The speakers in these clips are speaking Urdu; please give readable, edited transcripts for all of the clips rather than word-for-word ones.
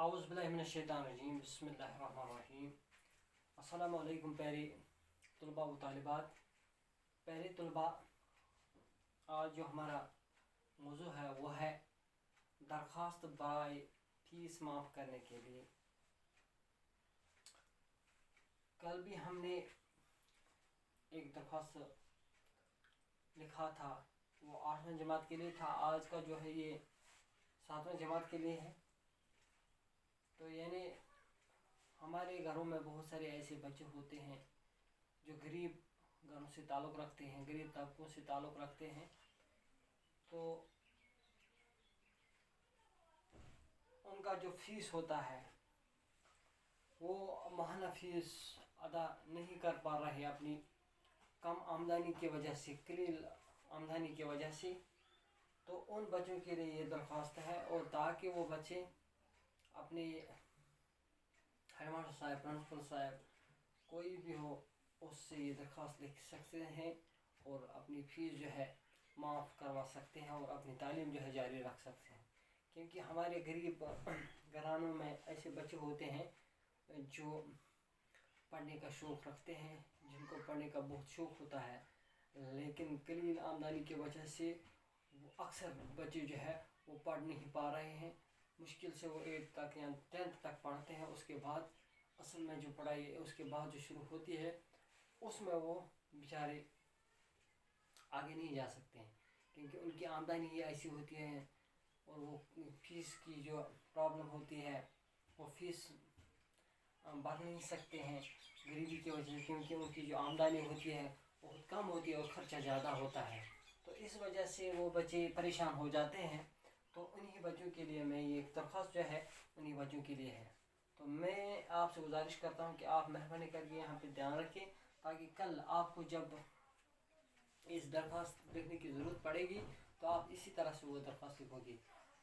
اعوذ باللہ من الشیطان الرجیم بسم اللہ الرحمن الرحیم۔ السلام علیکم پیارے طلباء و طالبات۔ پیارے طلباء، آج جو ہمارا موضوع ہے وہ ہے درخواست برائے فیس معاف کرنے کے لیے۔ کل بھی ہم نے ایک درخواست لکھا تھا، وہ 8ویں جماعت کے لیے تھا۔ آج کا جو ہے یہ 7ویں جماعت کے لیے ہے۔ تو یعنی ہمارے گھروں میں بہت سارے ایسے بچے ہوتے ہیں جو غریب گھروں سے تعلق رکھتے ہیں، غریب طبقوں سے تعلق رکھتے ہیں، تو ان کا جو فیس ہوتا ہے وہ ماہانہ فیس ادا نہیں کر پا رہے اپنی کم آمدنی کی وجہ سے، قلیل آمدنی کی وجہ سے۔ تو ان بچوں کے لیے یہ درخواست ہے، اور تاکہ وہ بچے اپنے ہیڈ ماسٹر صاحب، پرنسپل صاحب، کوئی بھی ہو، اس سے یہ درخواست لکھ سکتے ہیں اور اپنی فیس جو ہے معاف کروا سکتے ہیں اور اپنی تعلیم جو ہے جاری رکھ سکتے ہیں۔ کیونکہ ہمارے غریب گھرانوں میں ایسے بچے ہوتے ہیں جو پڑھنے کا شوق رکھتے ہیں، جن کو پڑھنے کا بہت شوق ہوتا ہے، لیکن قلیل آمدنی کی وجہ سے وہ اکثر بچے جو ہے وہ پڑھ نہیں پا رہے ہیں۔ مشکل سے وہ 8 تک یا 10th تک پڑھتے ہیں، اس کے بعد اصل میں جو پڑھائی ہے اس کے بعد جو شروع ہوتی ہے اس میں وہ بیچارے آگے نہیں جا سکتے ہیں، کیونکہ ان کی آمدنی یہ ایسی ہوتی ہے اور وہ فیس کی جو پرابلم ہوتی ہے، وہ فیس بھر نہیں سکتے ہیں غریبی کی وجہ سے، کیونکہ ان کی جو آمدنی ہوتی ہے بہت کم ہوتی ہے اور خرچہ زیادہ ہوتا ہے۔ تو اس وجہ سے وہ بچے پریشان ہو جاتے ہیں۔ تو انہی بچوں کے لیے میں یہ درخواست جو ہے انہی بچوں کے لیے ہے۔ تو میں آپ سے گزارش کرتا ہوں کہ آپ مہربانی کر کے یہاں پہ دھیان رکھیں، تاکہ کل آپ کو جب اس درخواست لکھنے کی ضرورت پڑے گی تو آپ اسی طرح سے وہ درخواست لکھو گی۔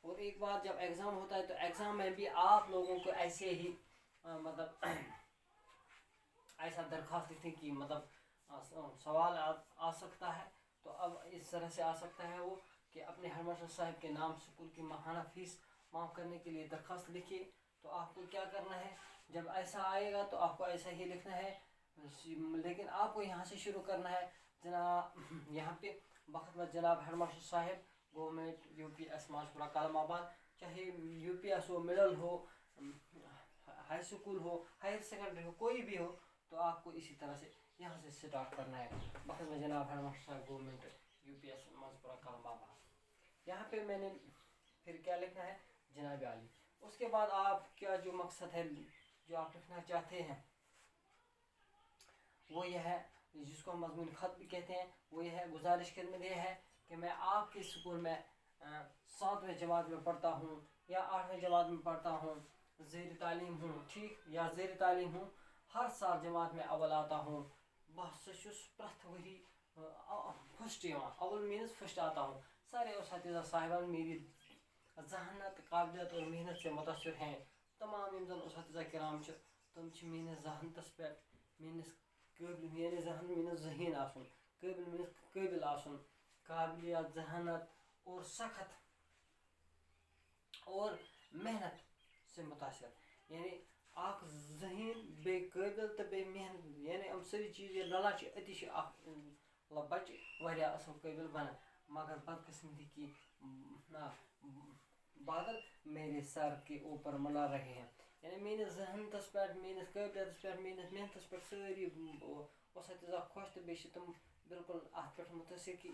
اور ایک بار جب ایگزام ہوتا ہے تو ایگزام میں بھی آپ لوگوں کو ایسے ہی مطلب ایسا درخواست لکھنے کی سوال آ سکتا ہے۔ تو اب اس طرح سے آ سکتا ہے وہ کہ اپنے ہیڈ ماسٹر صاحب کے نام اسکول کی ماہانہ فیس معاف کرنے کے لیے درخواست لکھیے۔ تو آپ کو کیا کرنا ہے، جب ایسا آئے گا تو آپ کو ایسا ہی لکھنا ہے، لیکن آپ کو یہاں سے شروع کرنا ہے۔ جناب یہاں پہ بخت جناب ہیڈ ماسٹر صاحب، government U P S Majpora Kalamabad, چاہے یو پی ایس ہو، مڈل ہو، ہائی اسکول ہو، ہائر سیکنڈری ہو، کوئی بھی ہو، تو آپ کو اسی طرح سے یہاں سے سٹارٹ کرنا ہے۔ بخت جناب ہیڈ ماسٹر صاحب، government U P S Majpora Kalamabad, یہاں پہ میں نے پھر کیا لکھنا ہے، جناب عالی۔ اس کے بعد آپ کیا جو مقصد ہے جو آپ لکھنا چاہتے ہیں وہ یہ ہے، جس کو ہم مضمون خط بھی کہتے ہیں، وہ یہ ہے، گزارش خدمت یہ ہے کہ میں آپ کے اسکول میں 7ویں جماعت میں پڑھتا ہوں یا 8ویں جماعت میں پڑھتا ہوں، زیر تعلیم ہوں، ٹھیک، یا زیر تعلیم ہوں، ہر سال جماعت میں اول آتا ہوں، بس پرٛٮ۪تھ ؤری فسٹ یوان، اول مینز فسٹ آتا ہوں۔ سارے اساتذہ صاحبان میری ذہانت، قابلیت اور محنت سے متاثر ہیں۔ تمام یم زن اساتذہ کرام چھ تم چھ میانس ذہانتس پہ، میانس قابل، میانس ذہن میانس ذہین آسن، قابل میانس قابل آسن، قابلیت، ذہانت اور سخت اور محنت سے متاثر، یعنی اخ ذہین بے قابل تو بے محنت، یعنی ام ساری چیز رلان چھ اتی چھ اخ بچہ واریاہ اصل قابل بنان، مگر بدقسمتی کی بادل میرے سر کے اوپر ملا رہے ہیں۔ یعنی میانس ذہانتس پہ، میانس قابلیتس پہ، میانس محنتس پہ ساری اساتذہ خوش، تو بیٚیہِ تم بالکل ات پہ متاثر کہ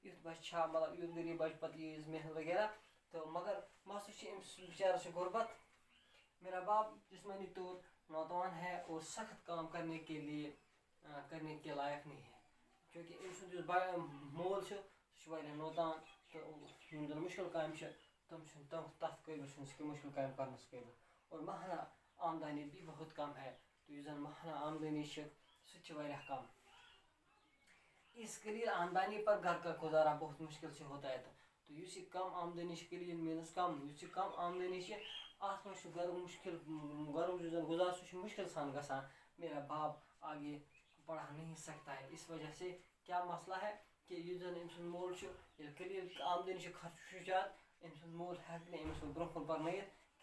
یُتھ بچہ چھا، مطلب یُتھ غریب بچہ پتہ ییٖژ محنت وغیرہ۔ تو مگر مسئلہ چھ امس بیچارس چھ غربت۔ میرا باپ جسمانی طور نوجوان ہے اور سخت کام کرنے کے لائق نہیں ہے، کیونکہ ام سند یُس مول چھ سہ چھ واریاہ نوجوان، تو یم زن مشکل کامہ چھ تم تتھ قابل چھ مشکل کامہ کرنس قابل، اور ماہانہ آمدنی بھی بہت کم ہے۔ تو یُس زن ماہانہ آمدنی چھ سہ چھ واریاہ کم۔ اس قلیل آمدنی پر گھر کا گزارا بہت مشکل سے ہوتا ہے۔ تو یُس یہ کم آمدنی چھ، قلیل مینس کم، یُس یہ کم آمدنی چھ اتھ منٛز چھ گھرُک مشکل، گھرُک یُس زن گزارٕ سہ چھ مشکل سان گژھان۔ میرا باپ آگے پڑھا نہیں سکتا ہے، اس وجہ سے کیا مسئلہ ہے کہ یُس زن ام سند مول چھ، ییٚلہِ قلیل آمدنی چھ، خرچہ چھ زیادٕ، ام سند مول ہیٚکہِ نہٕ أمِس برونٛہہ کُن پرنٲیِتھ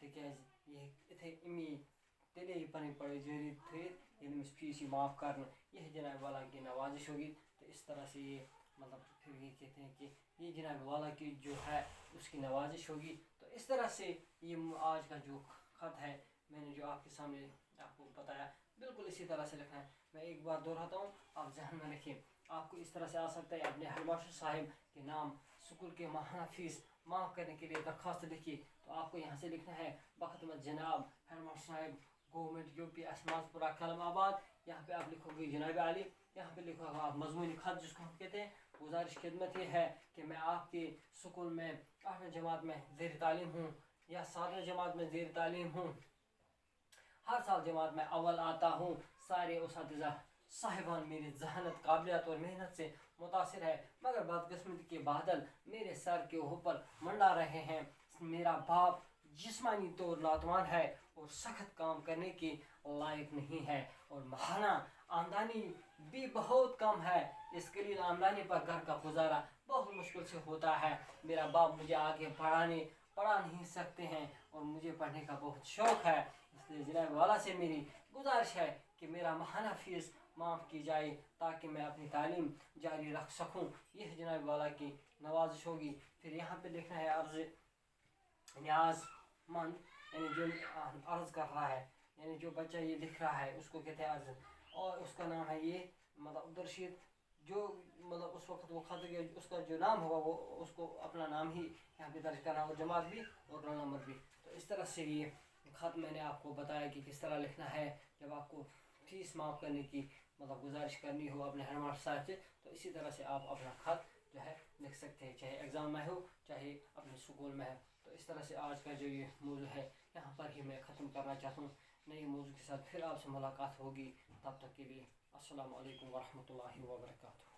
تِکیٛازِ یہ اِتھے امی تیلے ہی پنٕنۍ پڑھائی جاری تھٲیِتھ ییٚلہِ أمِس فیس یی معاف کرنہٕ، یہ جناب والا کی نوازش ہوگی، تو اس طرح سے یہ مطلب پھر یہ کہتے ہیں کہ یہ جناب والا کی جو ہے اس کی نوازش ہوگی۔ تو اس طرح سے یہ آج کا جو خط ہے میں نے جو آپ کے سامنے آپ کو بتایا بالکل اسی طرح سے لکھنا ہے۔ میں ایک بار دہراتا ہوں، آپ ذہن میں رکھیں، آپ کو اس طرح سے آ سکتا ہے اپنے ہیڈ ماسٹر صاحب کے نام اسکول کے ماہانہ فیس معاف کرنے کے لیے درخواست لکھیے، تو آپ کو یہاں سے لکھنا ہے بخدمت جناب ہیڈ ماسٹر صاحب گورنمنٹ یو پی اسماعت پورہ کلم آباد۔ یہاں پہ آپ لکھو گے جناب عالی، یہاں پہ لکھو گا آپ مضمونی خط جس کو ہم کہتے ہیں۔ گزارش خدمت یہ ہے کہ میں آپ کے اسکول میں 8ویں جماعت میں زیر تعلیم ہوں یا 7ویں جماعت میں زیر تعلیم ہوں، ہر سال جماعت میں اول آتا ہوں۔ سارے اساتذہ صاحبان میری ذہانت، قابلیت اور محنت سے متاثر ہے، مگر بدقسمتی کے بادل میرے سر کے اوپر منڈا رہے ہیں۔ میرا باپ جسمانی طور ناتوان ہے اور سخت کام کرنے کی لائق نہیں ہے، اور ماہانہ آمدنی بھی بہت کم ہے۔ اس قلیل آمدنی پر گھر کا گزارا بہت مشکل سے ہوتا ہے۔ میرا باپ مجھے آگے پڑھا نہیں سکتے ہیں اور مجھے پڑھنے کا بہت شوق ہے، اس لیے جناب والا سے میری گزارش ہے کہ میرا ماہانہ فیس معاف کی جائے تاکہ میں اپنی تعلیم جاری رکھ سکوں۔ یہ جناب والا کی نوازش ہوگی۔ پھر یہاں پہ لکھنا ہے عرض نیاز مند، یعنی جو عرض کر رہا ہے، یعنی جو بچہ یہ لکھ رہا ہے اس کو کہتے ہیں عرض، اور اس کا نام ہے یہ مطلب عبدالرشید، جو مطلب اس وقت وہ خط کے اس کا جو نام ہوگا وہ اس کو اپنا نام ہی یہاں پہ درج کرنا، اور جماعت بھی اور رول نمبر بھی۔ تو اس طرح سے یہ خط میں نے آپ کو بتایا کہ کس طرح لکھنا ہے جب آپ کو فیس معاف کرنے کی مطلب گزارش کرنی ہو اپنے ہیڈ ماسٹر صاحب سے، تو اسی طرح سے آپ اپنا خط جو ہے لکھ سکتے ہیں، چاہے ایگزام میں ہو چاہے اپنے اسکول میں ہو۔ تو اس طرح سے آج کا جو یہ موضوع ہے یہاں پر ہی میں ختم کرنا چاہتا ہوں۔ نئے موضوع کے ساتھ پھر آپ سے ملاقات ہوگی، تب تک کے لیے السلام علیکم ورحمۃ اللہ وبرکاتہ۔